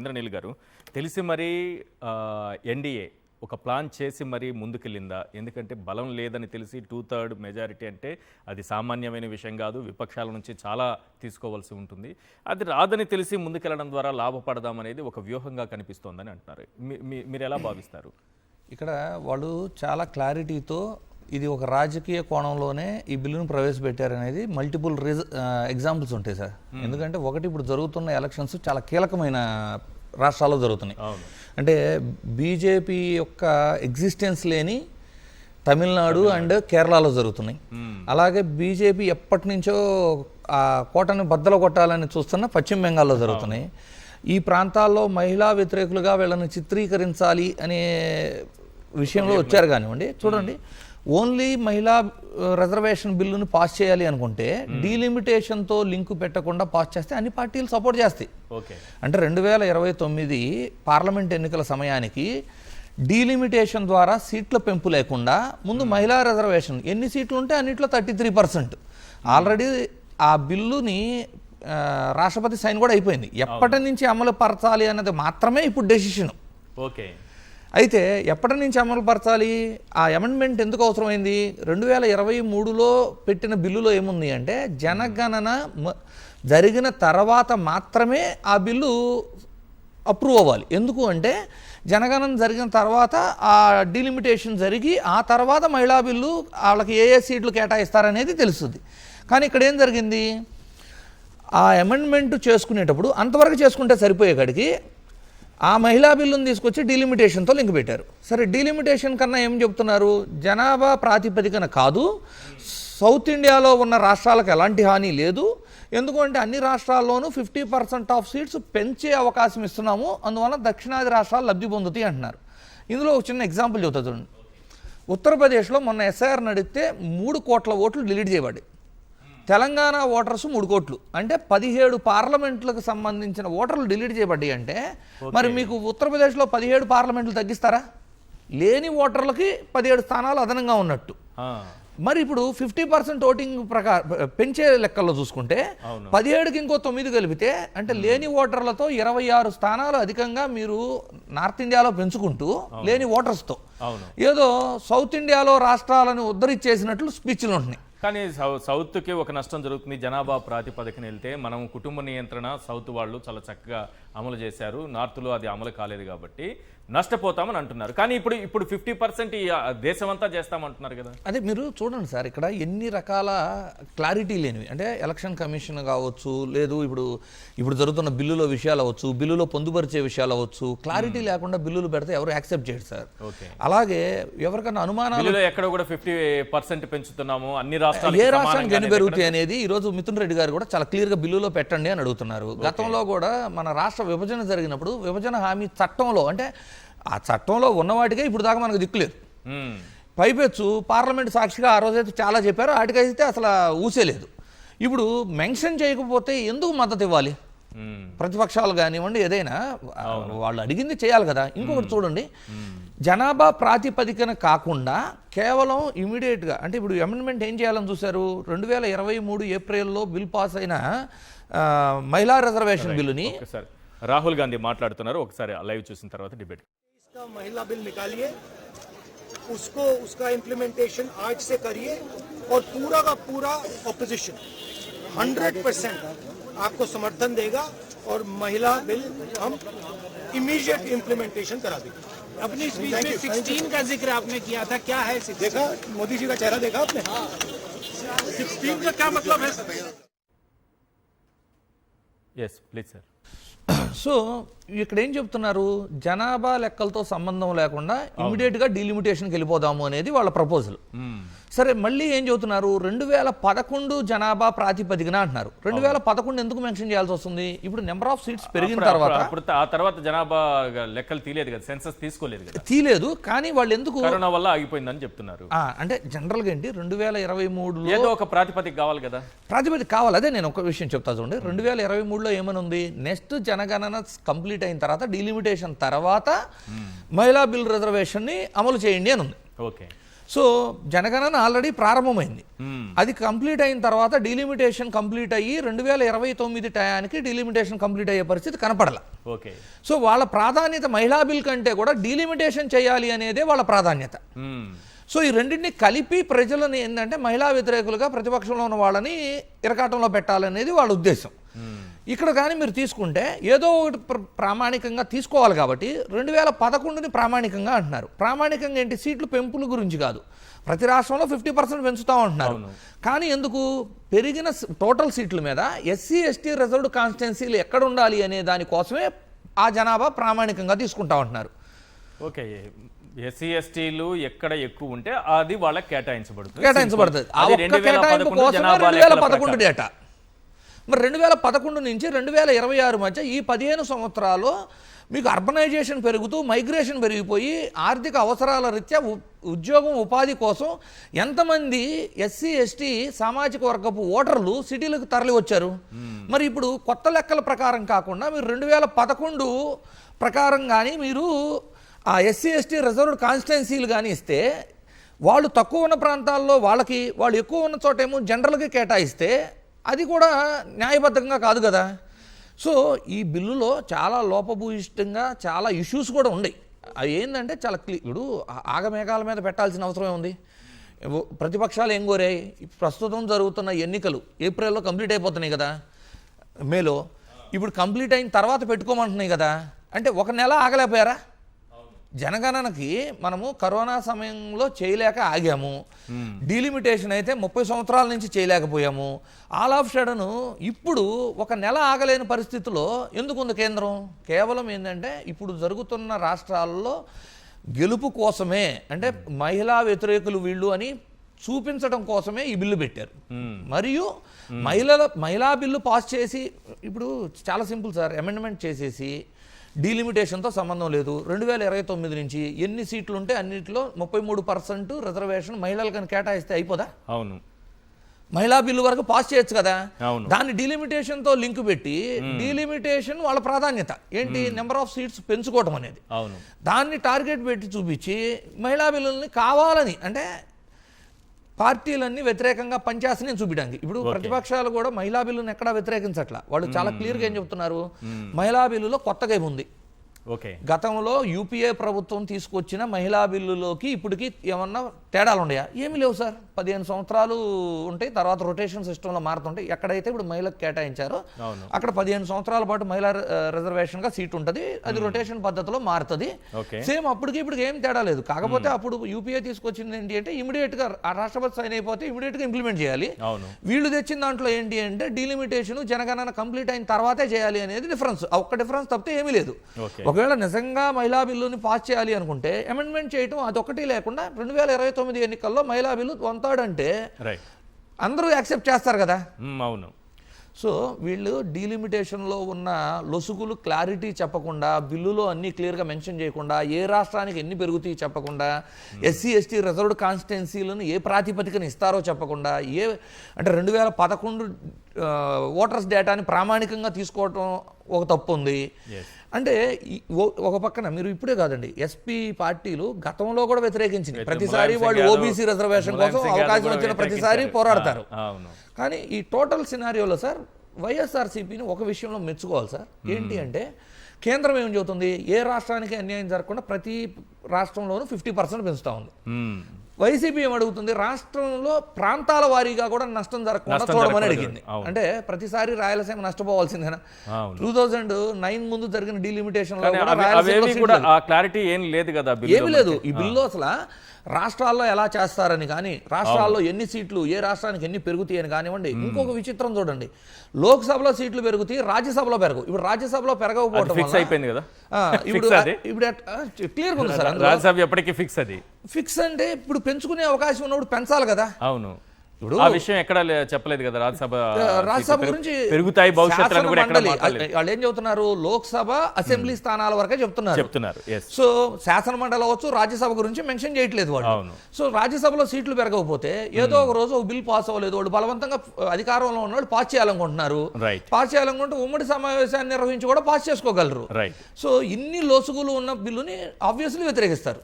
ఇంద్రనీల్ గారు తెలిసి మరీ ఎన్డీఏ ఒక ప్లాన్ చేసి మరీ ముందుకెళ్ళిందా? ఎందుకంటే బలం లేదని తెలిసి 2/3 మెజారిటీ అంటే అది సామాన్యమైన విషయం కాదు. విపక్షాల నుంచి చాలా తీసుకోవాల్సి ఉంటుంది. అది రాదని తెలిసి ముందుకెళ్ళడం ద్వారా లాభపడదామనేది ఒక వ్యూహంగా కనిపిస్తోందని అంటున్నారు. మీరు ఎలా భావిస్తారు? ఇక్కడ వాళ్ళు చాలా క్లారిటీతో ఇది ఒక రాజకీయ కోణంలోనే ఈ బిల్లును ప్రవేశపెట్టారనేది మల్టిపుల్ ఎగ్జాంపుల్స్ ఉంటాయి సార్. ఎందుకంటే ఒకటి, ఇప్పుడు జరుగుతున్న ఎలక్షన్స్ చాలా కీలకమైన రాష్ట్రాల్లో జరుగుతున్నాయి. అంటే బీజేపీ యొక్క ఎగ్జిస్టెన్స్ లేని తమిళనాడు అండ్ కేరళలో జరుగుతున్నాయి. అలాగే బీజేపీ ఎప్పటి నుంచో ఆ కోటను బద్దలు కొట్టాలని చూస్తున్న పశ్చిమ బెంగాల్లో జరుగుతున్నాయి. ఈ ప్రాంతాల్లో మహిళా వ్యతిరేకులుగా వీళ్ళని చిత్రీకరించాలి అనే విషయంలో వచ్చారు కానివ్వండి. చూడండి, ఓన్లీ మహిళా రిజర్వేషన్ బిల్లును పాస్ చేయాలి అనుకుంటే డీలిమిటేషన్తో లింకు పెట్టకుండా పాస్ చేస్తే అన్ని పార్టీలు సపోర్ట్ చేస్తాయి. అంటే 2029 పార్లమెంట్ ఎన్నికల సమయానికి డీలిమిటేషన్ ద్వారా సీట్ల పెంపు లేకుండా ముందు మహిళా రిజర్వేషన్ ఎన్ని సీట్లు ఉంటే అన్నిట్లో 33%. ఆల్రెడీ ఆ బిల్లుని రాష్ట్రపతి సైన్ కూడా అయిపోయింది. ఎప్పటి నుంచి అమలు పరచాలి అన్నది మాత్రమే ఇప్పుడు డెసిషన్. అయితే ఎప్పటి నుంచి అమలు పరచాలి, ఆ అమెండ్మెంట్ ఎందుకు అవసరమైంది? 2023లో పెట్టిన బిల్లులో ఏముంది అంటే జనగణన జరిగిన తర్వాత మాత్రమే ఆ బిల్లు అప్రూవ్ అవ్వాలి. ఎందుకు అంటే జనగణన జరిగిన తర్వాత ఆ డీలిమిటేషన్ జరిగి ఆ తర్వాత మహిళా బిల్లు వాళ్ళకి ఏ సీట్లు కేటాయిస్తారనేది తెలుస్తుంది. కానీ ఇక్కడ ఏం జరిగింది, ఆ అమెండ్మెంట్ చేసుకునేటప్పుడు అంతవరకు చేసుకుంటే సరిపోయే కాడికి ఆ మహిళా బిల్లును తీసుకొచ్చి డీలిమిటేషన్తో లింక్ పెట్టారు. సరే, డీలిమిటేషన్ కన్నా ఏం చెప్తున్నారు, జనాభా ప్రాతిపదికన కాదు, సౌత్ ఇండియాలో ఉన్న రాష్ట్రాలకు ఎలాంటి హాని లేదు, ఎందుకంటే అన్ని రాష్ట్రాల్లోనూ 50% ఆఫ్ సీట్స్ పెంచే అవకాశం ఇస్తున్నాము, అందువల్ల దక్షిణాది రాష్ట్రాలు లబ్ధి పొందుతాయి అంటున్నారు. ఇందులో ఒక చిన్న ఎగ్జాంపుల్ చెబుతా చూడండి. ఉత్తరప్రదేశ్లో మొన్న ఎస్ఐఆర్ నడిస్తే 3 కోట్ల ఓట్లు డిలీట్ చేయబడ్డాయి. తెలంగాణ ఓటర్స్ 3 కోట్లు, అంటే 17 పార్లమెంట్లకు సంబంధించిన ఓటర్లు డిలీట్ చేయబడ్డాయి. అంటే మరి మీకు ఉత్తరప్రదేశ్లో 17 పార్లమెంట్లు తగ్గిస్తారా? లేని ఓటర్లకి 17 స్థానాలు అదనంగా ఉన్నట్టు. మరి ఇప్పుడు 50% ఓటింగ్ ప్రకారం పెంచే లెక్కల్లో చూసుకుంటే 17కి ఇంకో 9 కలిపితే అంటే లేని ఓటర్లతో 26 స్థానాలు అధికంగా మీరు నార్త్ ఇండియాలో పెంచుకుంటూ లేని ఓటర్స్తో ఏదో సౌత్ ఇండియాలో రాష్ట్రాలను ఉద్ధరించేసినట్లు స్పీచ్లు ఉంటున్నాయి. కానీ సౌత్కి ఒక నష్టం జరుగుతుంది. జనాభా ప్రాతిపదికన వెళ్తే మనం కుటుంబ నియంత్రణ సౌత్ వాళ్ళు చాలా చక్కగా అమలు చేశారు, నార్త్లో అది అమలు కాలేదు కాబట్టి నష్టపోతామని అంటున్నారు. కానీ ఇప్పుడు 50% దేశం అంతా చేస్తామంటున్నారు కదా. అదే మీరు చూడండి సార్, ఇక్కడ ఎన్ని రకాల క్లారిటీ లేనివి, అంటే ఎలక్షన్ కమిషన్ కావచ్చు, లేదు ఇప్పుడు జరుగుతున్న బిల్లులో విషయాలు అవ్వచ్చు, బిల్లులో పొందుపరిచే విషయాలు అవ్వచ్చు, క్లారిటీ లేకుండా బిల్లులు పెడితే ఎవరు యాక్సెప్ట్ చేయరు సార్. అలాగే ఎవరికైనా అనుమానాలు ఎక్కడ కూడా 50% పెంచుతున్నాము, అన్ని ఏ రాష్ట్రానికి ఎన్ని పెరుగుతాయి అనేది ఈరోజు మిథున్ రెడ్డి గారు కూడా చాలా క్లియర్గా బిల్లులో పెట్టండి అని అడుగుతున్నారు. గతంలో కూడా మన రాష్ట్ర విభజన జరిగినప్పుడు విభజన హామీ చట్టంలో, అంటే ఆ చట్టంలో ఉన్న వాటికే ఇప్పుడు దాకా మనకు దిక్కులేదు. పైపెచ్చు పార్లమెంట్ సాక్షిగా ఆ రోజైతే చాలా చెప్పారు, వాటికైతే అసలు ఊసేలేదు. ఇప్పుడు మెన్షన్ చేయకపోతే ఎందుకు మద్దతు ఇవ్వాలి? ప్రతిపక్షాలు కానివ్వండి, ఏదైనా వాళ్ళు అడిగింది చేయాలి కదా. ఇంకొకటి చూడండి, జనాభా ప్రాతిపదికన కాకుండా కేవలం ఇమీడియట్గా, అంటే ఇప్పుడు అమెండ్మెంట్ ఏం చేయాలని చూశారు, 2023 ఏప్రిల్లో బిల్ పాస్ అయిన మహిళా రిజర్వేషన్ బిల్లుని రాహుల్ గాంధీ మాట్లాడుతున్నారు. ఒకసారి లైవ్ చూసిన తర్వాత డిబేట్. महिला बिल निकालिए, उसको उसका इम्प्लीमेंटेशन आज से करिए और पूरा का पूरा ऑपोजिशन 100% आपको समर्थन देगा और महिला बिल हम इमीडिएट इम्प्लीमेंटेशन करा देंगे. अपनी स्पीच में 16 का जिक्र आपने किया था, क्या है 16? देखा मोदी जी का चेहरा देखा आपने? 16 का क्या मतलब है? yes please sir. సో ఇక్కడ ఏం చెప్తున్నారు, జనాభా లెక్కలతో సంబంధం లేకుండా ఇమీడియట్గా డీలిమిటేషన్కి వెళ్ళిపోదాము అనేది వాళ్ళ ప్రపోజల్. సరే, మళ్ళీ ఏం చెబుతున్నారు, 2011 జనాభా ప్రాతిపదికన అంటున్నారు. 2011 ఎందుకు మెన్షన్ చేయాల్సి వస్తుంది? ఇప్పుడు నెంబర్ ఆఫ్ సీట్స్ పెరిగిన తర్వాత జనాభా లెక్కలు తీయలేదు కదా, సెన్సస్ తీసుకోలేదు కదా. తీయలేదు, కానీ వాళ్ళు ఎందుకు కరోనా వల్ల ఆగిపోయిందని చెప్తున్నారు. అంటే జనరల్గా ఏంటి, 2023లో ఏదో ఒక ప్రాతిపదిక కావాలి కదా. ప్రాతిపదిక కావాలి. అదే నేను ఒక విషయం చెప్తా చూడండి, 2023లో ఏమని ఉంది, నెక్స్ట్ జనగణన కంప్లీట్ అయిన తర్వాత డీలిమిటేషన్ తర్వాత మహిళా బిల్ రిజర్వేషన్ని అమలు చేయండి అని ఉంది. ఓకే. సో జనగణన ఆల్రెడీ ప్రారంభమైంది. అది కంప్లీట్ అయిన తర్వాత డీలిమిటేషన్ కంప్లీట్ అయ్యి 2029 టయానికి డీలిమిటేషన్ కంప్లీట్ అయ్యే పరిస్థితి కనపడల. ఓకే. సో వాళ్ళ ప్రాధాన్యత మహిళా బిల్ కంటే కూడా డీలిమిటేషన్ చేయాలి అనేదే వాళ్ళ ప్రాధాన్యత. సో ఈ రెండింటిని కలిపి ప్రజలను ఏంటంటే మహిళా వ్యతిరేకులుగా ప్రతిపక్షంలో ఉన్న వాళ్ళని ఇరకాటంలో పెట్టాలనేది వాళ్ళ ఉద్దేశం. ఇక్కడ కానీ మీరు తీసుకుంటే ఏదో ఒకటి ప్రామాణికంగా తీసుకోవాలి కాబట్టి 2011ని ప్రామాణికంగా అంటున్నారు. ప్రామాణికంగా ఏంటి? సీట్లు పెంపుల గురించి కాదు, ప్రతి రాష్ట్రంలో 50% పెంచుతాం అంటున్నారు. కానీ ఎందుకు పెరిగిన టోటల్ సీట్ల మీద ఎస్సీ ఎస్టీ రిజర్వ్డ్ కాన్స్టిట్యున్సీలు ఎక్కడ ఉండాలి అనే దానికోసమే ఆ జనాభా ప్రామాణికంగా తీసుకుంటా ఉంటున్నారు. ఓకే. ఎస్సీ ఎస్టీలు ఎక్కడ ఎక్కువ ఉంటే అది వాళ్ళకి కేటాయించబడుతుంది. ఆ ఒక్క కేటాయింపు కోసమే 2011 డేటా. మరి 2011 నుంచి 2026 మధ్య ఈ 15 సంవత్సరాలు మీకు అర్బనైజేషన్ పెరుగుతూ మైగ్రేషన్ పెరిగిపోయి ఆర్థిక అవసరాల రీత్యా ఉద్యోగం ఉపాధి కోసం ఎంతమంది ఎస్సీ ఎస్టీ సామాజిక వర్గపు ఓటర్లు సిటీలకు తరలి వచ్చారు? మరి ఇప్పుడు కొత్త లెక్కల ప్రకారం కాకుండా మీరు 2011 ప్రకారం కానీ మీరు ఆ ఎస్సీ ఎస్టీ రిజర్వ్డ్ కాన్స్టిట్యున్సీలు కానీ ఇస్తే వాళ్ళు తక్కువ ఉన్న ప్రాంతాల్లో వాళ్ళకి, వాళ్ళు ఎక్కువ ఉన్న చోటేమో జనరల్గా కేటాయిస్తే అది కూడా న్యాయబద్ధంగా కాదు కదా. సో ఈ బిల్లులో చాలా లోపభూయిష్టంగా చాలా ఇష్యూస్ కూడా ఉన్నాయి. అవి ఏంటంటే చాలా ఇప్పుడు ఆగమేఘాల మీద పెట్టాల్సిన అవసరమే ఉంది. ప్రతిపక్షాలు ఏం కోరాయి? ప్రస్తుతం జరుగుతున్న ఎన్నికలు ఏప్రిల్లో కంప్లీట్ అయిపోతున్నాయి కదా, మేలో. ఇప్పుడు కంప్లీట్ అయిన తర్వాత పెట్టుకోమంటున్నాయి కదా. అంటే ఒక నెల ఆగలేకపోయారా? జనగణనకి మనము కరోనా సమయంలో చేయలేక ఆగాము, డీలిమిటేషన్ అయితే 30 సంవత్సరాల నుంచి చేయలేకపోయాము. ఆల్ ఆఫ్ సడన్ ఇప్పుడు ఒక నెల ఆగలేని పరిస్థితిలో ఎందుకుంది కేంద్రం? కేవలం ఏంటంటే ఇప్పుడు జరుగుతున్న రాష్ట్రాల్లో గెలుపు కోసమే, అంటే మహిళా వ్యతిరేకులు వీళ్ళు అని చూపించడం కోసమే ఈ బిల్లు పెట్టారు. మరియు మహిళా బిల్లు పాస్ చేసి ఇప్పుడు చాలా సింపుల్ సార్, అమెండ్మెంట్ చేసేసి డీలిమిటేషన్తో సంబంధం లేదు, 2029 నుంచి ఎన్ని సీట్లు ఉంటే అన్నింటిలో 33% రిజర్వేషన్ మహిళలకు కేటాయిస్తే అయిపోదా? అవును. మహిళా బిల్లు వరకు పాస్ చేయొచ్చు కదా. అవును. దాన్ని డీలిమిటేషన్తో లింక్ పెట్టి డీలిమిటేషన్ వాళ్ళ ప్రాధాన్యత ఏంటి? నెంబర్ ఆఫ్ సీట్స్ పెంచుకోవడం అనేది. అవును. దాన్ని టార్గెట్ పెట్టి చూపించి మహిళా బిల్లుల్ని కావాలని, అంటే పార్టీలన్నీ వ్యతిరేకంగా పనిచేస్తాయని చూపించడానికి. ఇప్పుడు ప్రతిపక్షాలు కూడా మహిళా బిల్లును ఎక్కడా వ్యతిరేకించట్లా. వాళ్ళు చాలా క్లియర్గా ఏం చెప్తున్నారు? మహిళా బిల్లులో కొత్తగా ఏముంది? ఓకే. గతంలో యూపీఏ ప్రభుత్వం తీసుకొచ్చిన మహిళా బిల్లులోకి ఇప్పటికి ఏమన్నా తేడాలు ఉన్నాయా? ఏమీ లేవు సార్. 15 సంవత్సరాలు ఉంటాయి, తర్వాత రొటేషన్ సిస్టంలో మారుతుంటాయి. ఎక్కడైతే ఇప్పుడు మహిళకు కేటాయించారో అక్కడ 15 సంవత్సరాల పాటు మహిళా రిజర్వేషన్గా సీట్ ఉంటుంది. అది రొటేషన్ పద్ధతిలో మారుతుంది. సేమ్ అప్పటికి ఇప్పుడు ఏం తేడా లేదు. కాకపోతే అప్పుడు యూపీఏ తీసుకొచ్చింది ఏంటి అంటే ఇమీడియట్గా ఆ రాష్ట్రపతి సైన్ అయిపోతే ఇమీడియట్గా ఇంప్లిమెంట్ చేయాలి. వీళ్ళు తెచ్చిన దాంట్లో ఏంటి అంటే డీలిమిటేషన్ జనగణన కంప్లీట్ అయిన తర్వాతే చేయాలి అనేది డిఫరెన్స్. ఒక్క డిఫరెన్స్ తప్పితే ఏమీ లేదు. ఒకవేళ నిజంగా మహిళా బిల్లుని పాస్ చేయాలి అనుకుంటే అమెండ్మెంట్ చేయటం అదొకటి లేకుండా 2029 ఎన్నికల్లో మహిళా బిల్లు 1/3 అంటే అందరూ యాక్సెప్ట్ చేస్తారు కదా. అవును. సో వీళ్ళు డీలిమిటేషన్లో ఉన్న లొసుగులు క్లారిటీ చెప్పకుండా, బిల్లులో అన్నీ క్లియర్గా మెన్షన్ చేయకుండా, ఏ రాష్ట్రానికి ఎన్ని పెరుగుతాయి చెప్పకుండా, ఎస్సీ ఎస్టీ రిజర్వ్డ్ కాన్స్టిట్యున్సీలను ఏ ప్రాతిపదికన ఇస్తారో చెప్పకుండా, అంటే 2011 ఓటర్స్ డేటాని ప్రామాణికంగా తీసుకోవటం ఒక తప్పు ఉంది. అంటే ఒక పక్కన మీరు ఇప్పుడే కాదండి, ఎస్పీ పార్టీలు గతంలో కూడా వ్యతిరేకించింది. ప్రతిసారి వాళ్ళు ఓబీసీ రిజర్వేషన్ కోసం అవకాశం వచ్చిన ప్రతిసారి పోరాడతారు. కానీ ఈ టోటల్ సినారియోలో సార్ వైఎస్ఆర్సీపీని ఒక విషయంలో మెచ్చుకోవాలి సార్. ఏంటి అంటే కేంద్రం ఏం చెబుతుంది? ఏ రాష్ట్రానికి అన్యాయం జరగకుండా ప్రతి రాష్ట్రంలోనూ 50% పెంచుతా ఉంది. వైసీపీ ఏం అడుగుతుంది? రాష్ట్రంలో ప్రాంతాల వారీగా కూడా నష్టం జరగకుండా చూడమని అడిగింది. అంటే ప్రతిసారి రాయలసీమ నష్టపోవాల్సిందేనా? 2009 ముందు జరిగిన డీలిమిటేషన్ లో క్లారిటీ ఏం లేదు కదా, ఏమీ లేదు. ఈ బిల్లు అసలు రాష్ట్రాల్లో ఎలా చేస్తారని కానీ, రాష్ట్రాల్లో ఎన్ని సీట్లు ఏ రాష్ట్రానికి ఎన్ని పెరుగుతాయి అని కానివ్వండి. ఇంకొక విచిత్రం చూడండి, లోక్సభలో సీట్లు పెరుగుతాయి, రాజ్యసభలో పెరగవు. ఇప్పుడు రాజ్యసభలో పెరగకపోవడం అయిపోయింది కదా. ఇప్పుడు క్లియర్ ఉంది సార్, రాజ్యసభ ఎప్పటికీ ఫిక్స్. అది ఫిక్స్ అంటే ఇప్పుడు పెంచుకునే అవకాశం ఉన్నప్పుడు పెంచాలి కదా. అవును. ఇప్పుడు ఆ విషయం ఎక్కడ చెప్పలేదు కదా. రాజ్యసభ గురించి పెరుగుతాయి భవిష్యత్తులో కూడా ఎక్కడ వాళ్ళు ఏం చెబుతున్నారు? లోక్సభ అసెంబ్లీ స్థానాల వరకే చెప్తున్నారు. సో శాసన మండలి అవ్వచ్చు, రాజ్యసభ గురించి మెన్షన్ చేయట్లేదు వాళ్ళు. సో రాజ్యసభలో సీట్లు పెరగకపోతే ఏదో ఒక రోజు ఒక బిల్ పాస్ అవ్వలేదు, వాళ్ళు బలవంతంగా అధికారంలో ఉన్న వాళ్ళు పాస్ చేయాలనుకుంటున్నారు. పాస్ చేయాలనుకుంటే ఉమ్మడి సమావేశాన్ని నిర్వహించి కూడా పాస్ చేసుకోగలరు. సో ఇన్ని లోసుగులు ఉన్న బిల్లుని ఆబ్వియస్లీ వ్యతిరేకిస్తారు.